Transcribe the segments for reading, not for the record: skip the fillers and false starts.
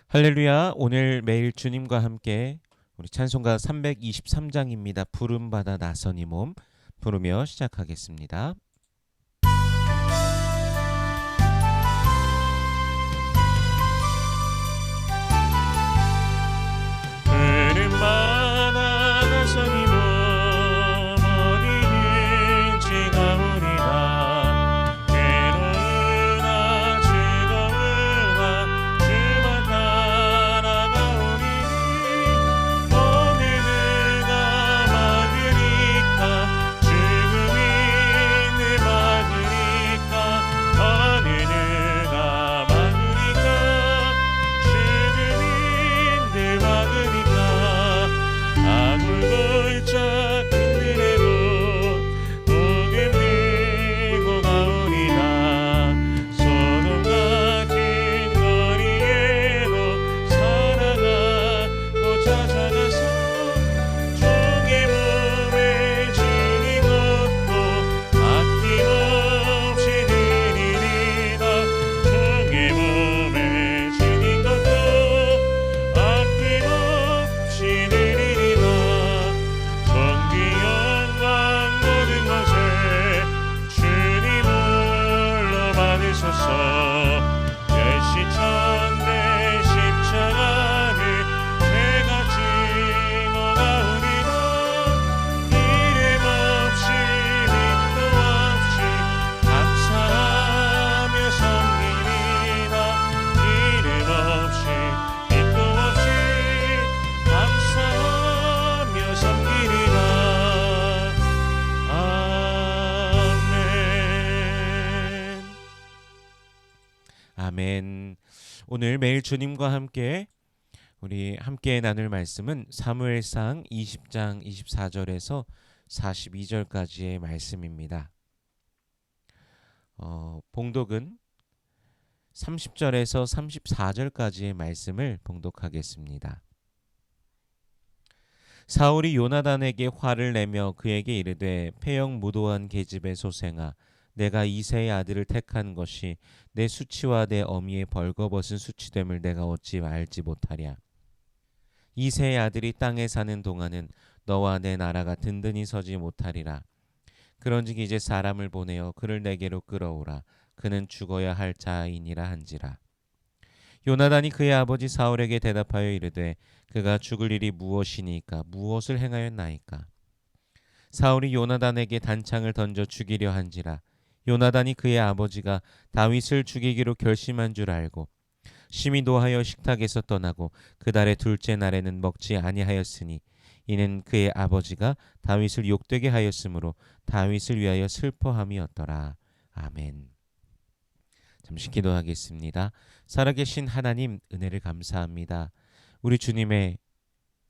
할렐루야. 오늘 매일 주님과 함께 우리 찬송가 323장입니다. 부름받아 나선 이 몸 부르며 시작하겠습니다. 부름받아 나선 이 몸 어디든지 가오리라. 괴로우나 즐거우나 주만 따라가오리니. 어느 누가 막으리까. 죽음이 늘 막으리까. 어느 누가 막으리까. 죽음이 늘 막으리까. 아굴골짝 그늘에도 복음 들고 가오리라. 소돔 같은 거리에도 살아가고 찾아가서 종의 몸에 주님 얻고 아낌없이 드리리라. 종의 몸에 주님 얻고 아낌없이 드리리라. 존귀 영광 모든 것을 주님 홀로 받으소서. 멸시천대 십자가를 내가 지고 가오리라. 이름 없이 믿도 없이 감사하며 섬기리라. 이름 없이 믿도 없이 감사하며 섬기리라. 아멘. 아멘. 오늘 매일 주님과 함께 우리 함께 나눌 말씀은 사무엘상 20장 24절에서 42절까지의 말씀입니다. 봉독은 30절에서 34절까지의 말씀을 봉독하겠습니다. 사울이 요나단에게 화를 내며 그에게 이르되 패역무도한 계집의 소생아, 내가 이새의 아들을 택한 것이 내 수치와 내 어미의 벌거벗은 수치됨을 내가 어찌 알지 못하랴. 이새의 아들이 땅에 사는 동안은 너와 내 나라가 든든히 서지 못하리라. 그런즉 이제 사람을 보내어 그를 내게로 끌어오라. 그는 죽어야 할 자이니라 한지라. 요나단이 그의 아버지 사울에게 대답하여 이르되 그가 죽을 일이 무엇이니까? 무엇을 행하였나이까? 사울이 요나단에게 단창을 던져 죽이려 한지라. 요나단이 그의 아버지가 다윗을 죽이기로 결심한 줄 알고 심히 노하여 식탁에서 떠나고 그 달의 둘째 날에는 먹지 아니하였으니 이는 그의 아버지가 다윗을 욕되게 하였으므로 다윗을 위하여 슬퍼함이었더라. 아멘. 잠시 기도하겠습니다. 살아계신 하나님, 은혜를 감사합니다. 우리 주님의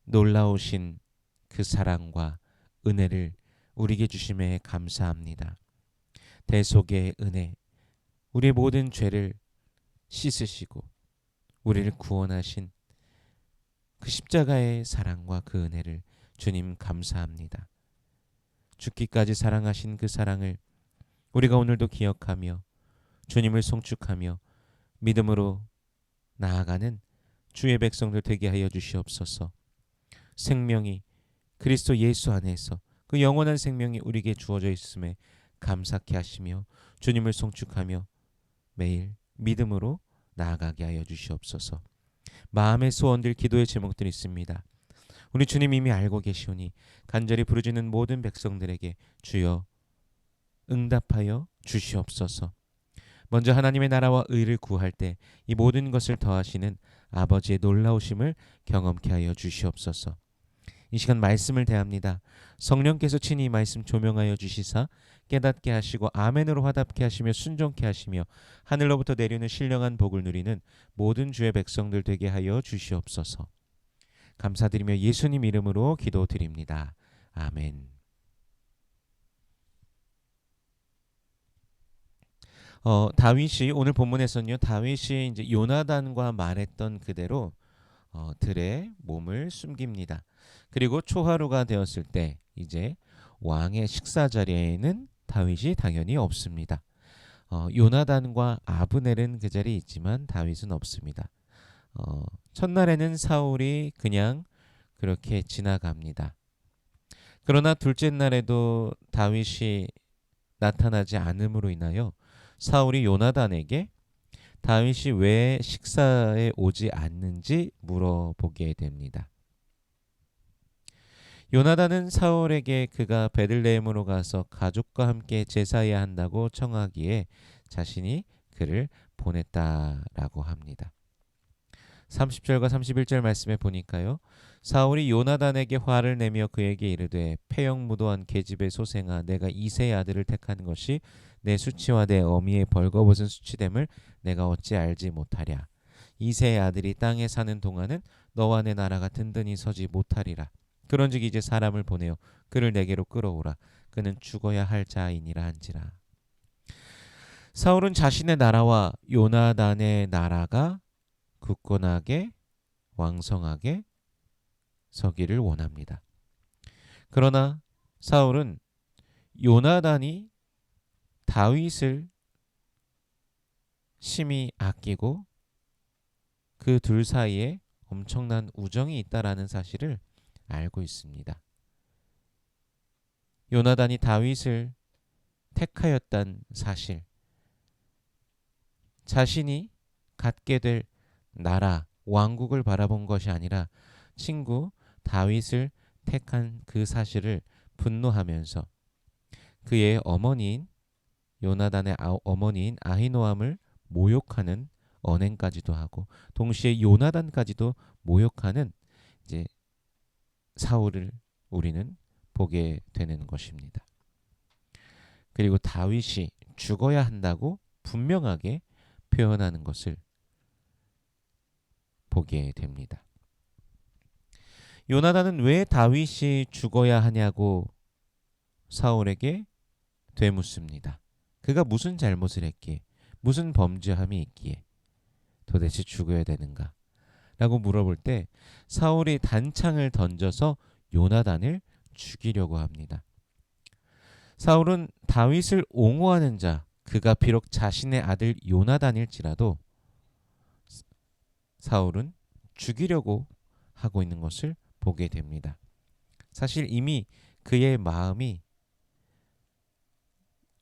놀라우신 그 사랑과 은혜를 우리에게 주심에 감사합니다. 대속의 은혜, 우리의 모든 죄를 씻으시고 우리를 구원하신 그 십자가의 사랑과 그 은혜를 주님 감사합니다. 죽기까지 사랑하신 그 사랑을 우리가 오늘도 기억하며 주님을 송축하며 믿음으로 나아가는 주의 백성들 되게 하여 주시옵소서. 생명이 그리스도 예수 안에서 그 영원한 생명이 우리에게 주어져 있음에 감사케 하시며 주님을 송축하며 매일 믿음으로 나아가게 하여 주시옵소서. 마음의 소원들, 기도의 제목들이 있습니다. 우리 주님 이미 알고 계시오니 간절히 부르짖는 모든 백성들에게 주여 응답하여 주시옵소서. 먼저 하나님의 나라와 의를 구할 때 이 모든 것을 더하시는 아버지의 놀라우심을 경험케 하여 주시옵소서. 이 시간 말씀을 대합니다. 성령께서 친히 이 말씀 조명하여 주시사 깨닫게 하시고 아멘으로 화답케 하시며 순종케 하시며 하늘로부터 내리는 신령한 복을 누리는 모든 주의 백성들 되게 하여 주시옵소서. 감사드리며 예수님 이름으로 기도드립니다. 아멘. 다윗이 오늘 본문에서는요, 다윗이 이제 요나단과 말했던 그대로 들의 몸을 숨깁니다. 그리고 초하루가 되었을 때 이제 왕의 식사 자리에는 다윗이 당연히 없습니다. 요나단과 아브넬은 그 자리에 있지만 다윗은 없습니다. 첫날에는 사울이 그냥 그렇게 지나갑니다. 그러나 둘째 날에도 다윗이 나타나지 않음으로 인하여 사울이 요나단에게 다윗이 왜 식사에 오지 않는지 물어보게 됩니다. 요나단은 사울에게 그가 베들레헴으로 가서 가족과 함께 제사해야 한다고 청하기에 자신이 그를 보냈다라고 합니다. 30절과 31절 말씀에 보니까요. 사울이 요나단에게 화를 내며 그에게 이르되 패역무도한 계집의 소생아 내가 이새의 아들을 택한 것이 내 수치와 내 어미의 벌거벗은 수치됨을 내가 어찌 알지 못하랴. 이새의 아들이 땅에 사는 동안은 너와 내 나라가 든든히 서지 못하리라. 그런즉 이제 사람을 보내어 그를 내게로 끌어오라. 그는 죽어야 할 자이니라 한지라. 사울은 자신의 나라와 요나단의 나라가 굳건하게 왕성하게 서기를 원합니다. 그러나 사울은 요나단이 다윗을 심히 아끼고 그 둘 사이에 엄청난 우정이 있다라는 사실을 알고 있습니다. 요나단이 다윗을 택하였단 사실, 자신이 갖게 될 나라, 왕국을 바라본 것이 아니라 친구 다윗을 택한 그 사실을 분노하면서 그의 어머니인 요나단의 어머니인 아히노암을 모욕하는 언행까지도 하고 동시에 요나단까지도 모욕하는 이제 사울을 우리는 보게 되는 것입니다. 그리고 다윗이 죽어야 한다고 분명하게 표현하는 것을 보게 됩니다. 요나단은 왜 다윗이 죽어야 하냐고 사울에게 되묻습니다. 그가 무슨 잘못을 했기에, 무슨 범죄함이 있기에 도대체 죽어야 되는가? 라고 물어볼 때 사울이 단창을 던져서 요나단을 죽이려고 합니다. 사울은 다윗을 옹호하는 자, 그가 비록 자신의 아들 요나단일지라도 사울은 죽이려고 하고 있는 것을 보게 됩니다. 사실 이미 그의 마음이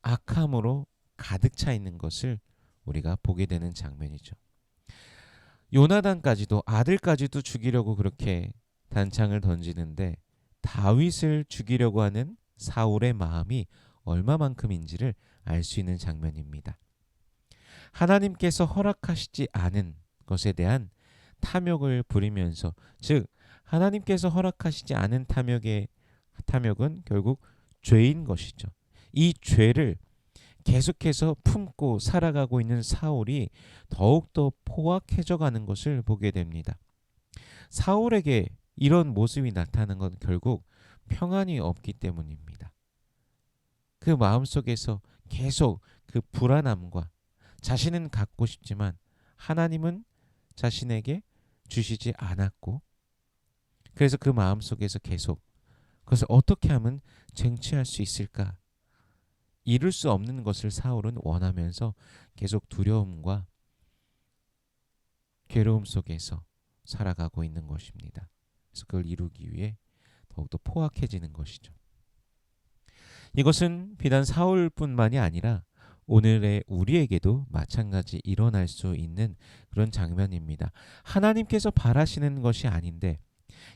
악함으로 가득 차 있는 것을 우리가 보게 되는 장면이죠. 요나단까지도 아들까지도 죽이려고 그렇게 단창을 던지는데 다윗을 죽이려고 하는 사울의 마음이 얼마만큼인지를 알 수 있는 장면입니다. 하나님께서 허락하시지 않은 것에 대한 탐욕을 부리면서, 즉 하나님께서 허락하시지 않은 탐욕은 결국 죄인 것이죠. 이 죄를 계속해서 품고 살아가고 있는 사울이 더욱더 포악해져 가는 것을 보게 됩니다. 사울에게 이런 모습이 나타나는 건 결국 평안이 없기 때문입니다. 그 마음속에서 계속 그 불안함과 자신은 갖고 싶지만 하나님은 자신에게 주시지 않았고, 그래서 그 마음속에서 계속 그것을 어떻게 하면 쟁취할 수 있을까? 이룰 수 없는 것을 사울은 원하면서 계속 두려움과 괴로움 속에서 살아가고 있는 것입니다. 그래서 그걸 이루기 위해 더욱더 포악해지는 것이죠. 이것은 비단 사울뿐만이 아니라 오늘의 우리에게도 마찬가지 일어날 수 있는 그런 장면입니다. 하나님께서 바라시는 것이 아닌데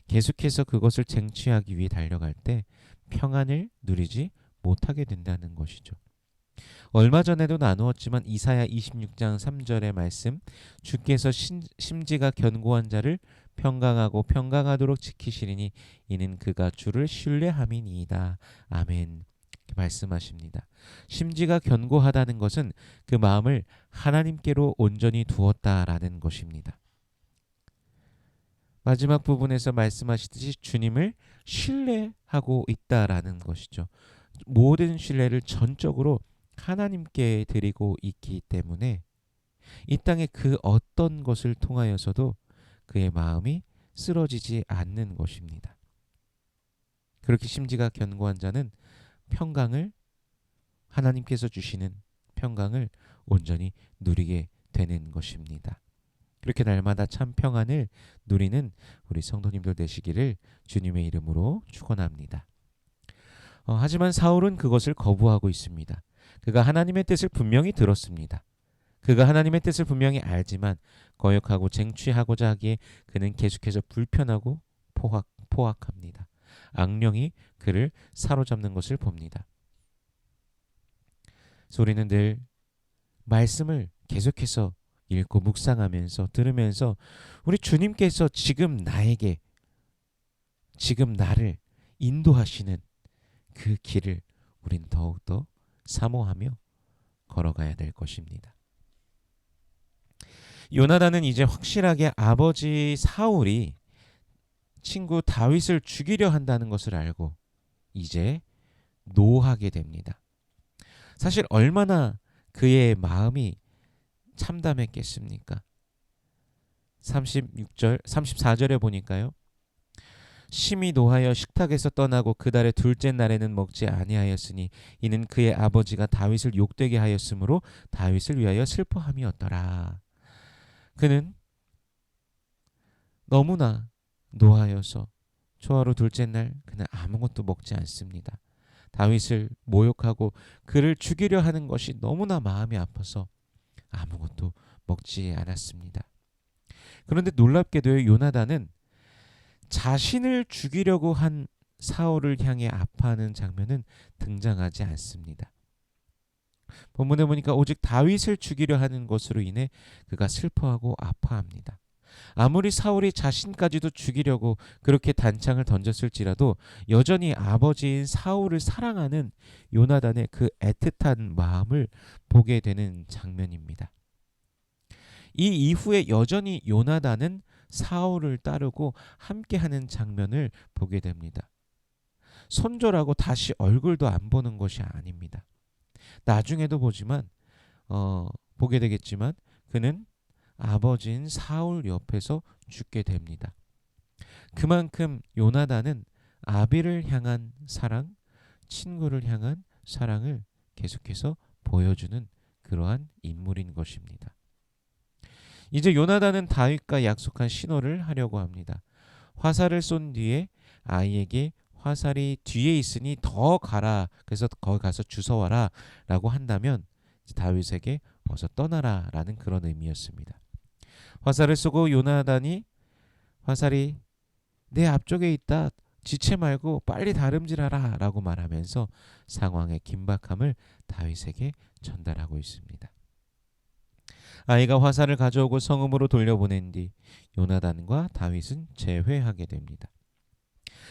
계속해서 그것을 쟁취하기 위해 달려갈 때 평안을 누리지 못하게 된다는 것이죠. 얼마 전에도 나누었지만 이사야 26장 3절의 말씀, 주께서 심지가 견고한 자를 평강하고 평강하도록 지키시리니 이는 그가 주를 신뢰함이니이다. 아멘. 말씀하십니다. 심지가 견고하다는 것은 그 마음을 하나님께로 온전히 두었다라는 것입니다. 마지막 부분에서 말씀하시듯이 주님을 신뢰하고 있다라는 것이죠. 모든 신뢰를 전적으로 하나님께 드리고 있기 때문에 이 땅의 그 어떤 것을 통하여서도 그의 마음이 쓰러지지 않는 것입니다. 그렇게 심지가 견고한 자는 평강을, 하나님께서 주시는 평강을 온전히 누리게 되는 것입니다. 그렇게 날마다 참 평안을 누리는 우리 성도님들 되시기를 주님의 이름으로 축원합니다. 하지만 사울은 그것을 거부하고 있습니다. 그가 하나님의 뜻을 분명히 들었습니다. 그가 하나님의 뜻을 분명히 알지만 거역하고 쟁취하고자 하기에 그는 계속해서 불편하고 포악합니다. 악령이 그를 사로잡는 것을 봅니다. 그래서 우리는 늘 말씀을 계속해서 읽고 묵상하면서 들으면서 우리 주님께서 지금 나에게, 지금 나를 인도하시는 그 길을 우리는 더욱더 사모하며 걸어가야 될 것입니다. 요나단은 이제 확실하게 아버지 사울이 친구 다윗을 죽이려 한다는 것을 알고 이제 노하게 됩니다. 사실 얼마나 그의 마음이 참담했겠습니까? 34절에 보니까요. 심히 노하여 식탁에서 떠나고 그달의 둘째 날에는 먹지 아니하였으니 이는 그의 아버지가 다윗을 욕되게 하였으므로 다윗을 위하여 슬퍼함이었더라. 그는 너무나 노하여서 초하루 둘째 날 그는 아무것도 먹지 않습니다. 다윗을 모욕하고 그를 죽이려 하는 것이 너무나 마음이 아파서 아무것도 먹지 않았습니다. 그런데 놀랍게도 요나단은 자신을 죽이려고 한 사울을 향해 아파하는 장면은 등장하지 않습니다. 본문에 보니까 오직 다윗을 죽이려 하는 것으로 인해 그가 슬퍼하고 아파합니다. 아무리 사울이 자신까지도 죽이려고 그렇게 단창을 던졌을지라도 여전히 아버지인 사울을 사랑하는 요나단의 그 애틋한 마음을 보게 되는 장면입니다. 이 이후에 여전히 요나단은 사울을 따르고 함께하는 장면을 보게 됩니다. 손절하고 다시 얼굴도 안 보는 것이 아닙니다. 나중에도 보게 되겠지만 그는 아버지인 사울 옆에서 죽게 됩니다. 그만큼 요나단은 아비를 향한 사랑, 친구를 향한 사랑을 계속해서 보여주는 그러한 인물인 것입니다. 이제 요나단은 다윗과 약속한 신호를 하려고 합니다. 화살을 쏜 뒤에 아이에게 화살이 뒤에 있으니 더 가라. 그래서 거기 가서 주워와라 라고 한다면 다윗에게 어서 떠나라 라는 그런 의미였습니다. 화살을 쏘고 요나단이 화살이 내 앞쪽에 있다. 지체 말고 빨리 다름질하라 라고 말하면서 상황의 긴박함을 다윗에게 전달하고 있습니다. 아이가 화살을 가져오고 성읍으로 돌려보낸 뒤 요나단과 다윗은 재회하게 됩니다.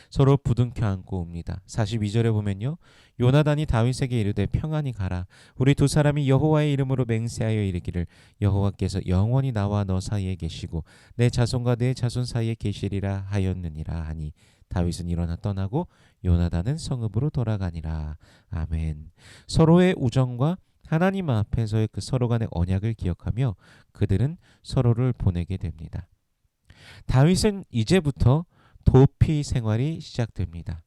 서로 부둥켜 안고 옵니다. 42절에 보면요. 요나단이 다윗에게 이르되 평안히 가라. 우리 두 사람이 여호와의 이름으로 맹세하여 이르기를 여호와께서 영원히 나와 너 사이에 계시고 내 자손과 내 자손 사이에 계시리라 하였느니라 하니 다윗은 일어나 떠나고 요나단은 성읍으로 돌아가니라. 아멘. 서로의 우정과 하나님 앞에서의 그 서로 간의 언약을 기억하며 그들은 서로를 보내게 됩니다. 다윗은 이제부터 도피 생활이 시작됩니다.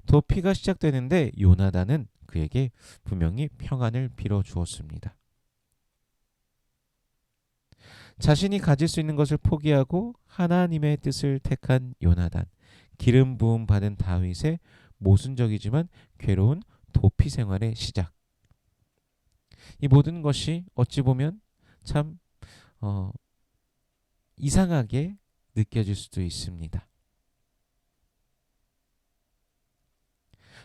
도피가 시작되는데 요나단은 그에게 분명히 평안을 빌어주었습니다. 자신이 가질 수 있는 것을 포기하고 하나님의 뜻을 택한 요나단, 기름 부음 받은 다윗의 모순적이지만 괴로운 도피 생활의 시작. 이 모든 것이 어찌 보면 참 이상하게 느껴질 수도 있습니다.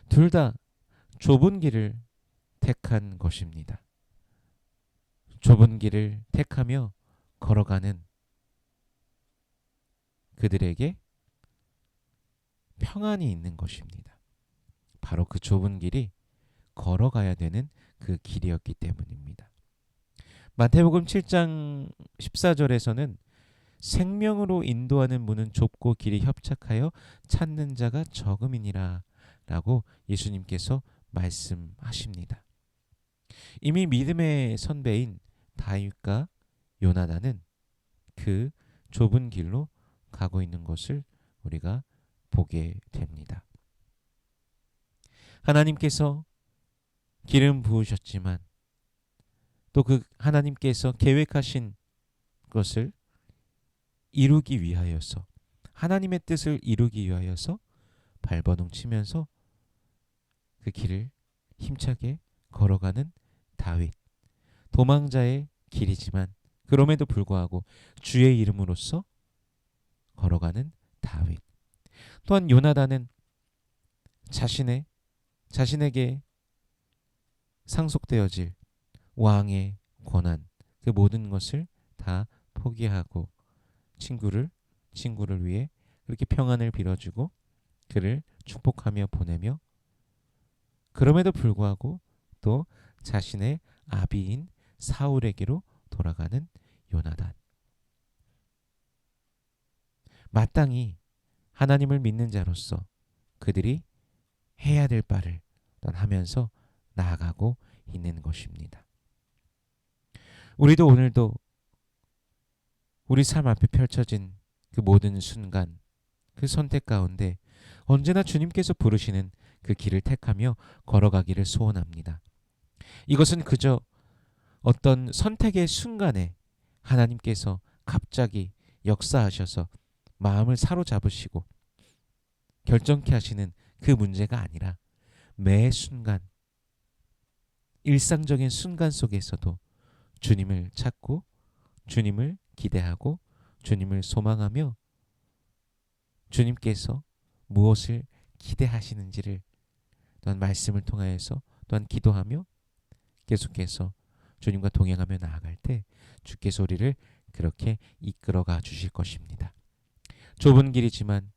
둘 다 좁은 길을 택한 것입니다. 좁은 길을 택하며 걸어가는 그들에게 평안이 있는 것입니다. 바로 그 좁은 길이 걸어가야 되는 그 길이었기 때문입니다. 마태복음 7장 14절에서는 생명으로 인도하는 문은 좁고 길이 협착하여 찾는 자가 적음이니라 라고 예수님께서 말씀하십니다. 이미 믿음의 선배인 다윗과 요나단은 그 좁은 길로 가고 있는 것을 우리가 보게 됩니다. 하나님께서 기름 부으셨지만 또 그 하나님께서 계획하신 것을 이루기 위하여서, 하나님의 뜻을 이루기 위하여서 발버둥 치면서 그 길을 힘차게 걸어가는 다윗. 도망자의 길이지만 그럼에도 불구하고 주의 이름으로써 걸어가는 다윗. 또한 요나단은 자신에게 상속되어질 왕의 권한, 그 모든 것을 다 포기하고 친구를 위해 그렇게 평안을 빌어주고 그를 축복하며 보내며, 그럼에도 불구하고 또 자신의 아비인 사울에게로 돌아가는 요나단. 마땅히 하나님을 믿는 자로서 그들이 해야 될 바를 하면서 나아가고 있는 것입니다. 우리도 오늘도 우리 삶 앞에 펼쳐진 그 모든 순간, 그 선택 가운데 언제나 주님께서 부르시는 그 길을 택하며 걸어가기를 소원합니다. 이것은 그저 어떤 선택의 순간에 하나님께서 갑자기 역사하셔서 마음을 사로잡으시고 결정케 하시는 그 문제가 아니라, 매 순간, 일상적인 순간 속에서도 주님을 찾고 주님을 기대하고 주님을 소망하며 주님께서 무엇을 기대하시는지를 또한 말씀을 통하여서 또한 기도하며 계속해서 주님과 동행하며 나아갈 때 주께서 우리를 그렇게 이끌어가 주실 것입니다. 좁은 길이지만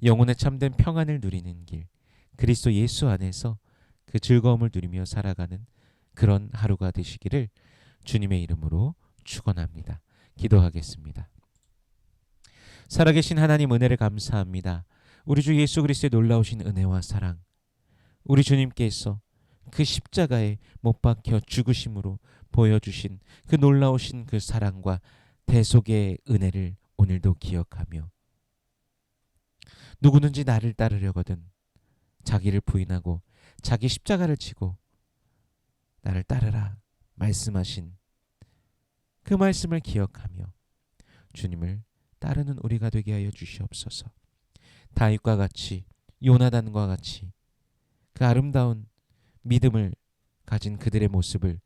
영혼의 참된 평안을 누리는 길, 그리스도 예수 안에서 그 즐거움을 누리며 살아가는 그런 하루가 되시기를 주님의 이름으로 축원합니다. 기도하겠습니다. 살아계신 하나님, 은혜를 감사합니다. 우리 주 예수 그리스도의 놀라우신 은혜와 사랑, 우리 주님께서 그 십자가에 못 박혀 죽으심으로 보여주신 그 놀라우신 그 사랑과 대속의 은혜를 오늘도 기억하며, 누구든지 나를 따르려거든 자기를 부인하고 자기 십자가를 지고 나를 따르라 말씀하신 그 말씀을 기억하며 주님을 따르는 우리가 되게 하여 주시옵소서. 다윗과 같이, 요나단과 같이 그 아름다운 믿음을 가진 그들의 모습을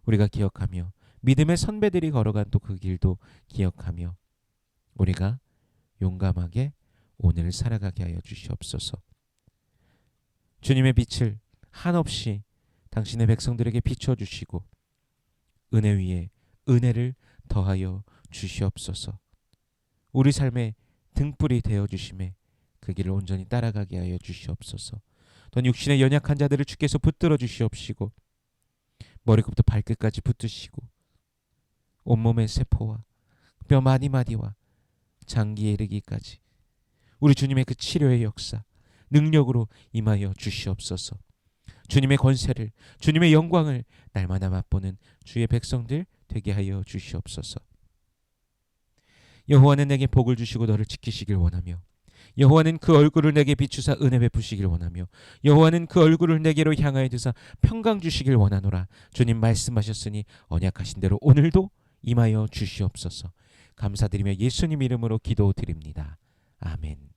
우리가 기억하며, 믿음의 선배들이 걸어간 또 그 길도 기억하며 우리가 용감하게 오늘을 살아가게 하여 주시옵소서. 주님의 빛을 한없이 당신의 백성들에게 비춰주시고 은혜 위에 은혜를 더하여 주시옵소서. 우리 삶의 등불이 되어주심에 그 길을 온전히 따라가게 하여 주시옵소서. 또한 육신의 연약한 자들을 주께서 붙들어 주시옵시고 머리끝부터 발끝까지 붙드시고 온몸의 세포와 뼈 마디마디와 장기에 이르기까지 우리 주님의 그 치료의 역사 능력으로 임하여 주시옵소서. 주님의 권세를, 주님의 영광을 날마다 맛보는 주의 백성들 되게 하여 주시옵소서. 여호와는 내게 복을 주시고 너를 지키시길 원하며, 여호와는 그 얼굴을 내게 비추사 은혜 베푸시길 원하며, 여호와는 그 얼굴을 내게로 향하여 드사 평강 주시길 원하노라. 주님 말씀하셨으니 언약하신 대로 오늘도 임하여 주시옵소서. 감사드리며 예수님 이름으로 기도드립니다. 아멘.